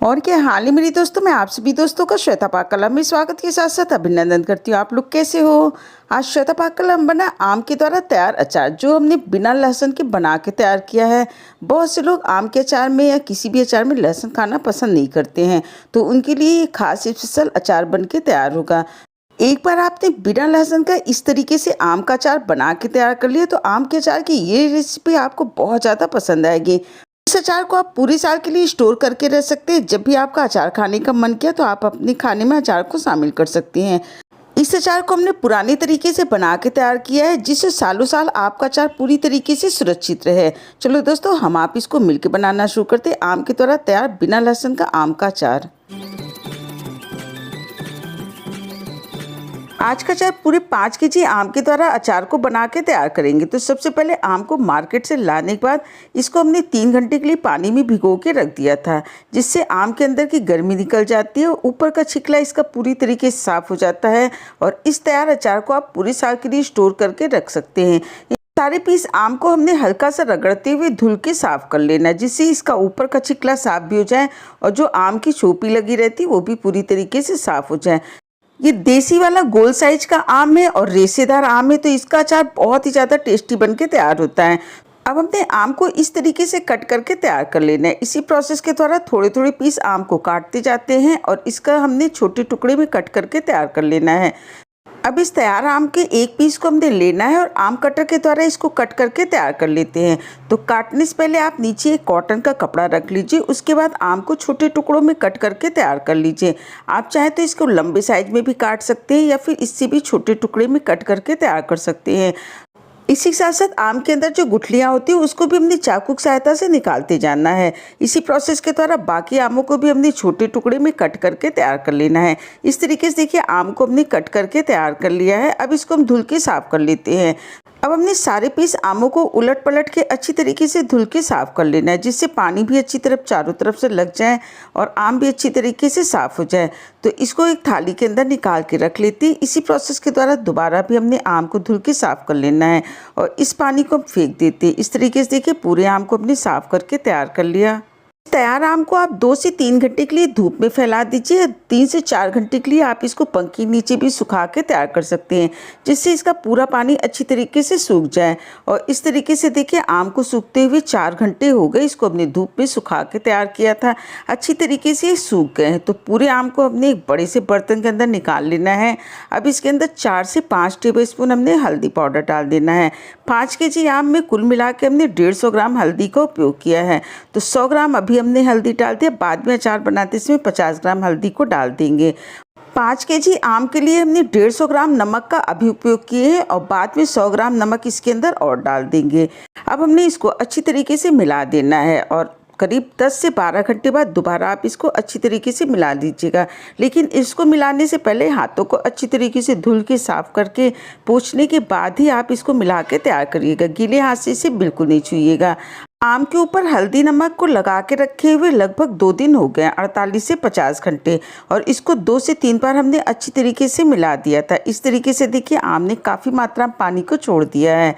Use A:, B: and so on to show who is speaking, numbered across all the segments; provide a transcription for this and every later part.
A: और क्या हाल ही मेरी दोस्तों, मैं आप सभी दोस्तों का श्वेता पाकलम में स्वागत के साथ साथ अभिनंदन करती हूँ। आप लोग कैसे हो? आज श्वेता पाकलम बना आम के द्वारा तैयार अचार, जो हमने बिना लहसुन के बना के तैयार किया है। बहुत से लोग आम के अचार में या किसी भी अचार में लहसुन खाना पसंद नहीं करते हैं, तो उनके लिए ये खास स्पेशल अचार बन के तैयार होगा। एक बार आपने बिना लहसुन का इस तरीके से आम का अचार बना के तैयार कर लिया तो आम के अचार की ये रेसिपी आपको बहुत ज़्यादा पसंद आएगी। इस अचार को आप पूरे साल के लिए स्टोर करके रह सकते हैं। जब भी आपका अचार खाने का मन किया तो आप अपने खाने में अचार को शामिल कर सकते हैं। इस अचार को हमने पुराने तरीके से बना के तैयार किया है, जिससे सालों साल आपका अचार पूरी तरीके से सुरक्षित रहे। चलो दोस्तों, हम आप इसको मिलकर बनाना शुरू करते हैं। आम के द्वारा तैयार बिना लहसुन का आम का अचार। आज का अचार पूरे 5 केजी आम के द्वारा अचार को बना के तैयार करेंगे। तो सबसे पहले आम को मार्केट से लाने के बाद इसको हमने 3 घंटे के लिए पानी में भिगो के रख दिया था, जिससे आम के अंदर की गर्मी निकल जाती है और ऊपर का छिकला इसका पूरी तरीके से साफ हो जाता है। और इस तैयार अचार को आप पूरे साल के लिए स्टोर करके रख सकते हैं। सारे पीस आम को हमने हल्का सा रगड़ते हुए धुल के साफ कर लेना है, जिससे इसका ऊपर का छिकला साफ भी हो जाए और जो आम की चोपी लगी रहती है वो भी पूरी तरीके से साफ हो जाए। ये देसी वाला गोल साइज का आम है और रेशेदार आम है, तो इसका अचार बहुत ही ज़्यादा टेस्टी बन के तैयार होता है। अब हमने आम को इस तरीके से कट करके तैयार कर लेना है। इसी प्रोसेस के द्वारा थोड़े थोड़े पीस आम को काटते जाते हैं और इसका हमने छोटे टुकड़े में कट करके तैयार कर लेना है। अब इस तैयार आम के एक पीस को हमने लेना है और आम कटर के द्वारा इसको कट करके तैयार कर लेते हैं। तो काटने से पहले आप नीचे एक कॉटन का कपड़ा रख लीजिए। उसके बाद आम को छोटे टुकड़ों में कट करके तैयार कर लीजिए। आप चाहे तो इसको लंबे साइज में भी काट सकते हैं या फिर इससे भी छोटे टुकड़े में कट करके तैयार कर सकते हैं। इसी के साथ साथ आम के अंदर जो गुठलियाँ होती है उसको भी हमने चाकू की सहायता से निकालते जाना है। इसी प्रोसेस के द्वारा बाकी आमों को भी हमने छोटे टुकड़े में कट करके तैयार कर लेना है। इस तरीके से देखिए आम को हमने कट करके तैयार कर लिया है। अब इसको हम धुल के साफ कर लेते हैं। अब हमने सारे पीस आमों को उलट पलट के अच्छी तरीके से धुल के साफ कर लेना है, जिससे पानी भी अच्छी तरफ चारों तरफ से लग जाए और आम भी अच्छी तरीके से साफ हो जाए। तो इसको एक थाली के अंदर निकाल के रख लेती है। इसी प्रोसेस के द्वारा दोबारा भी हमने आम को धुल के साफ कर लेना है और इस पानी को हम फेंक देते हैं। इस तरीके से देखिए पूरे आम को हमने साफ करके तैयार कर लिया। तैयार आम को आप 2 से 3 घंटे के लिए धूप में फैला दीजिए। 3 से 4 घंटे के लिए आप इसको पंखे के नीचे भी सुखा के तैयार कर सकते हैं, जिससे इसका पूरा पानी अच्छी तरीके से सूख जाए। और इस तरीके से देखिए आम को सूखते हुए 4 घंटे हो गए। इसको हमने धूप में सुखा के तैयार किया था, अच्छी तरीके से सूख गए हैं। तो पूरे आम को हमने एक बड़े से बर्तन के अंदर निकाल लेना है। अब इसके अंदर 4 से 5 टेबलस्पून हमने हल्दी पाउडर डाल देना है। 5 केजी आम में कुल मिला के हमने 150 ग्राम हल्दी का उपयोग किया है। तो 100 ग्राम अभी हमने हल्दी डाल दिया, बाद में अचार बनाते समय 50 ग्राम हल्दी को डाल देंगे। 5 केजी आम के लिए हमने 150 ग्राम नमक का अभी उपयोग किए हैं और बाद में 100 ग्राम नमक इसके अंदर और डाल देंगे। अब हमने इसको अच्छी तरीके से मिला देना है और करीब 10 से 12 घंटे बाद दोबारा आप इसको अच्छी तरीके से मिला लीजिएगा। लेकिन इसको मिलाने से पहले हाथों को अच्छी तरीके से धुल के साफ करके पोंछने के बाद ही आप इसको मिला के तैयार करिएगा। गीले हाथ से इसे बिल्कुल नहीं छूइएगा। आम के ऊपर हल्दी नमक को लगा के रखे हुए लगभग 2 दिन हो गए, 48 से 50 घंटे, और इसको 2 से 3 बार हमने अच्छी तरीके से मिला दिया था। इस तरीके से देखिए आम ने काफ़ी मात्रा में पानी को छोड़ दिया है।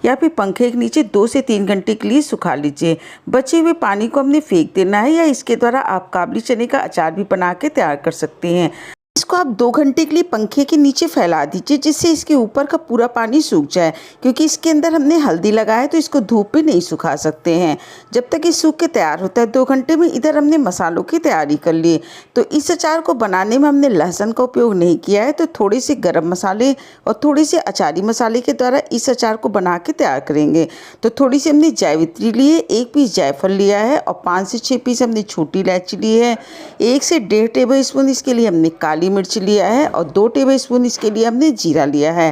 A: या फिर पंखे के नीचे 2 से 3 घंटे के लिए सुखा लीजिए। बचे हुए पानी को हमने फेंक देना है, या इसके द्वारा आप काबली चने का अचार भी बना के तैयार कर सकते हैं। इसको आप 2 घंटे के लिए पंखे के नीचे फैला दीजिए, जिससे इसके ऊपर का पूरा पानी सूख जाए। क्योंकि इसके अंदर हमने हल्दी लगाया तो इसको धूप पे नहीं सुखा सकते हैं। जब तक ये सूख के तैयार होता है 2 घंटे में, इधर हमने मसालों की तैयारी कर ली। तो इस अचार को बनाने में हमने लहसुन का उपयोग नहीं किया है, तो थोड़े से गरम मसाले और थोड़े से अचारी मसाले के द्वारा इस अचार को बना के तैयार करेंगे। तो थोड़ी सी हमने जावित्री ली है, 1 पीस जायफल लिया है और 5 से 6 पीस हमने छोटी इलायची ली है। 1 से 1.5 टेबल स्पून इसके लिए हमने काली मिर्च लिया है और 2 टेबलस्पून इसके लिए हमने जीरा लिया है।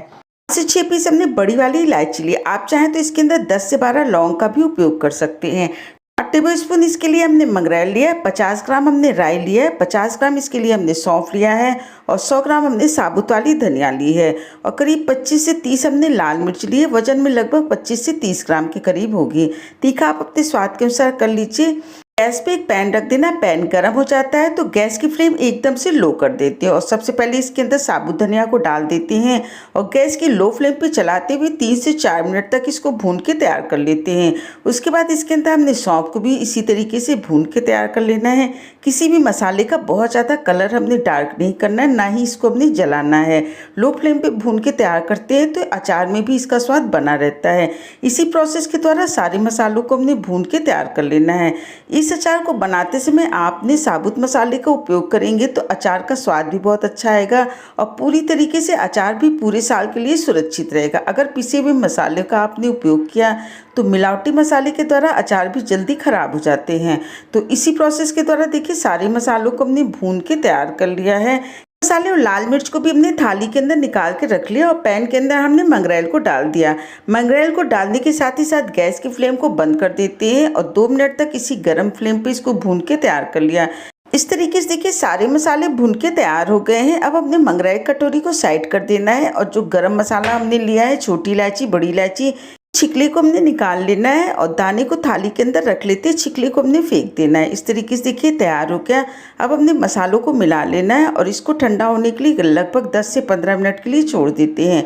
A: 5 से 6 पीस हमने बड़ी वाली इलायची ली। आप चाहें तो इसके अंदर 10 से 12 लौंग का भी उपयोग कर सकते हैं। 8 टेबलस्पून इसके लिए हमने मंगरेल लिया है। 50 ग्राम हमने राई लिया है। 50 ग्राम इसके लिए हमने सौंफ लिया है और 100 ग्राम हमने साबुत वाली धनिया ली है और करीब 25 से 30 हमने लाल मिर्च ली है। वजन में लगभग 25 से 30 ग्राम के करीब होगी। तीखा आप अपने स्वाद के अनुसार कर लीजिए। गैस पे एक पैन रख देना। पैन गर्म हो जाता है तो गैस की फ्लेम एकदम से लो कर देते हैं और सबसे पहले इसके अंदर साबुत धनिया को डाल देते हैं और गैस की लो फ्लेम पे चलाते हुए 3 से 4 मिनट तक इसको भून के तैयार कर लेते हैं। उसके बाद इसके अंदर हमने सौंफ को भी इसी तरीके से भून के तैयार कर लेना है। किसी भी मसाले का बहुत ज़्यादा कलर हमने डार्क नहीं करना है, ना ही इसको हमने जलाना है। लो फ्लेम पे भून के तैयार करते हैं तो अचार में भी इसका स्वाद बना रहता है। इसी प्रोसेस के द्वारा सारे मसालों को हमने भून के तैयार कर लेना है। इस अचार को बनाते समय आपने साबुत मसाले का उपयोग करेंगे तो अचार का स्वाद भी बहुत अच्छा आएगा और पूरी तरीके से अचार भी पूरे साल के लिए सुरक्षित रहेगा। अगर पिसे हुए मसाले का आपने उपयोग किया तो मिलावटी मसाले के द्वारा अचार भी जल्दी ख़राब हो जाते हैं। तो इसी प्रोसेस के द्वारा देखिए सारे मसालों को हमने भून के तैयार कर लिया है। मसाले और लाल मिर्च को भी हमने थाली के अंदर निकाल के रख लिया और पैन के अंदर हमने मंगरेल को डाल दिया। मंगरेल को डालने के साथ ही साथ गैस की फ्लेम को बंद कर देते हैं और 2 मिनट तक इसी गर्म फ्लेम पे इसको भून के तैयार कर लिया। इस तरीके से देखिए सारे मसाले भून के तैयार हो गए हैं। अब हमने मंगरेल कटोरी को साइड कर देना है और जो गरम मसाला हमने लिया है, छोटी इलायची, बड़ी इलायची, छिकले को हमने निकाल लेना है और दाने को थाली के अंदर रख लेते हैं, छिकले को हमने फेंक देना है। इस तरीके से देखिए तैयार हो गया। अब हमने मसालों को मिला लेना है और इसको ठंडा होने के लिए लगभग 10 से 15 मिनट के लिए छोड़ देते हैं।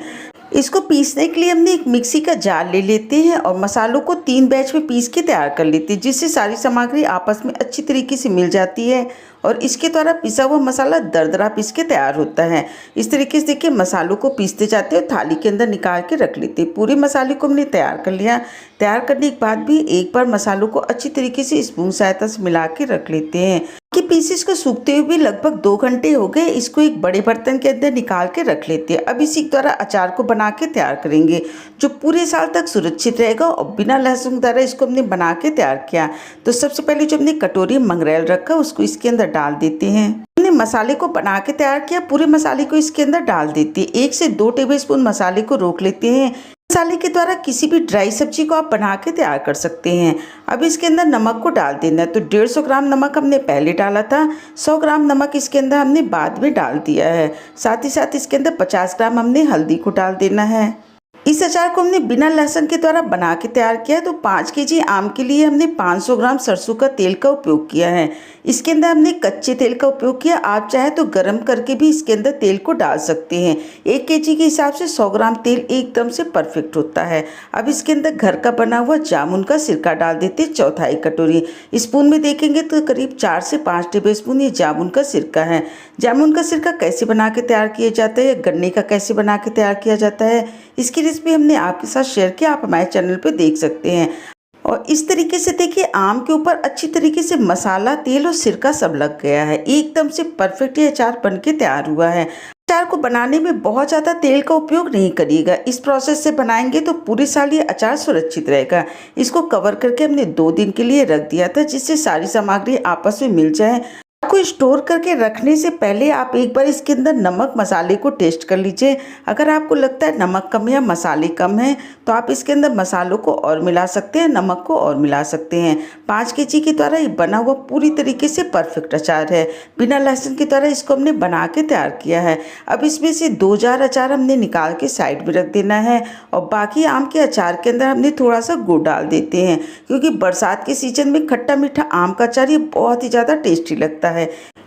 A: इसको पीसने के लिए हमने एक मिक्सी का जार ले लेते हैं और मसालों को 3 बैच में पीस के तैयार कर लेते हैं, जिससे सारी सामग्री आपस में अच्छी तरीके से मिल जाती है और इसके द्वारा पिसा हुआ मसाला दरदरा पीस के तैयार होता है। इस तरीके से देखिए मसालों को पीसते जाते हैं, थाली के अंदर निकाल के रख लेते हैं। पूरे मसाले को हमने तैयार कर लिया। तैयार करने के बाद भी एक बार मसालों को अच्छी तरीके से स्पून सहायता से मिला के रख लेते हैं कि पीसेस को सूखते हुए भी लगभग 2 घंटे हो गए। इसको एक बड़े बर्तन के अंदर निकाल के रख लेते हैं। अब इसी द्वारा अचार को बना के तैयार करेंगे जो पूरे साल तक सुरक्षित रहेगा और बिना लहसुन द्वारा इसको हमने बना के तैयार किया। तो सबसे पहले जो हमने कटोरी मंगरेल रखा उसको इसके अंदर डाल देते हैं। हमने मसाले को बना के तैयार किया, पूरे मसाले को इसके अंदर डाल देते हैं। 1 से 2 टेबलस्पून मसाले को रोक लेते हैं। मसाले के द्वारा किसी भी ड्राई सब्जी को आप बना के तैयार कर सकते हैं। अब इसके अंदर नमक को डाल देना है। तो 150 ग्राम नमक हमने पहले डाला था, 100 ग्राम नमक इसके अंदर हमने बाद में डाल दिया है। साथ ही साथ इसके अंदर 50 ग्राम हमने हल्दी को डाल देना है। इस अचार को हमने बिना लहसुन के द्वारा बना के तैयार किया है। तो 5 केजी आम के लिए हमने 500 ग्राम सरसों का तेल का उपयोग किया है। इसके अंदर हमने कच्चे तेल का उपयोग किया, आप चाहे तो गर्म करके भी इसके अंदर तेल को डाल सकते हैं। 1 केजी के हिसाब से 100 ग्राम तेल एकदम से परफेक्ट होता है। अब इसके अंदर घर का बना हुआ जामुन का सिरका डाल देते हैं, 1/4 कटोरी। स्पून में देखेंगे तो करीब 4 से 5 टेबलस्पून ये जामुन का सिरका है। जामुन का सिरका कैसे बना के तैयार किया जाता है, गन्ने का कैसे बना के तैयार किया जाता है, इसकी रेसिपी हमने आपके साथ शेयर किया, आप हमारे चैनल पे देख सकते हैं। और इस तरीके से देखिए आम के ऊपर अच्छी तरीके से मसाला, तेल और सिरका सब लग गया है। एकदम से परफेक्ट ये अचार बन के तैयार हुआ है। अचार को बनाने में बहुत ज़्यादा तेल का उपयोग नहीं करिएगा। इस प्रोसेस से बनाएंगे तो पूरे साल ये अचार सुरक्षित रहेगा। इसको कवर करके हमने 2 दिन के लिए रख दिया था, जिससे सारी सामग्री आपस में मिल जाए। को स्टोर करके रखने से पहले आप एक बार इसके अंदर नमक मसाले को टेस्ट कर लीजिए। अगर आपको लगता है नमक कम या मसाले कम है तो आप इसके अंदर मसालों को और मिला सकते हैं, नमक को और मिला सकते हैं। 5 केजी के द्वारा ये बना हुआ पूरी तरीके से परफेक्ट अचार है। बिना लहसुन के द्वारा इसको हमने बना के तैयार किया है। अब इसमें से 2 जार अचार हमने निकाल के साइड में रख देना है और बाकी आम के अचार के अंदर हमने थोड़ा सा गुड़ डाल देते हैं, क्योंकि बरसात के सीजन में खट्टा मीठा आम का अचार ये बहुत ही ज़्यादा टेस्टी लगता है।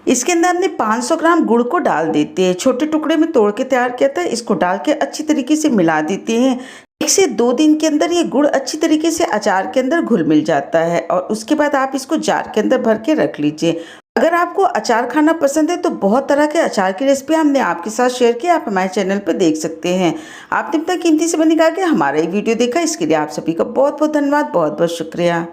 A: इसके अंदर हमने 500 ग्राम गुड़ को डाल देते हैं, छोटे टुकड़े में तोड़ के तैयार किया था। इसको डाल के अच्छी तरीके से मिला देते हैं। 1 से 2 दिन के अंदर ये गुड़ अच्छी तरीके से अचार के अंदर घुल मिल जाता है और उसके बाद आप इसको जार के अंदर भर के रख लीजिए। अगर आपको अचार खाना पसंद है तो बहुत तरह के अचार की रेसिपी हमने आपके साथ शेयर किया, आप हमारे चैनल पर देख सकते हैं। आपने इतना कीमती समय निकाल के हमारा ये वीडियो देखा, इसके लिए आप सभी का बहुत बहुत धन्यवाद, बहुत बहुत शुक्रिया।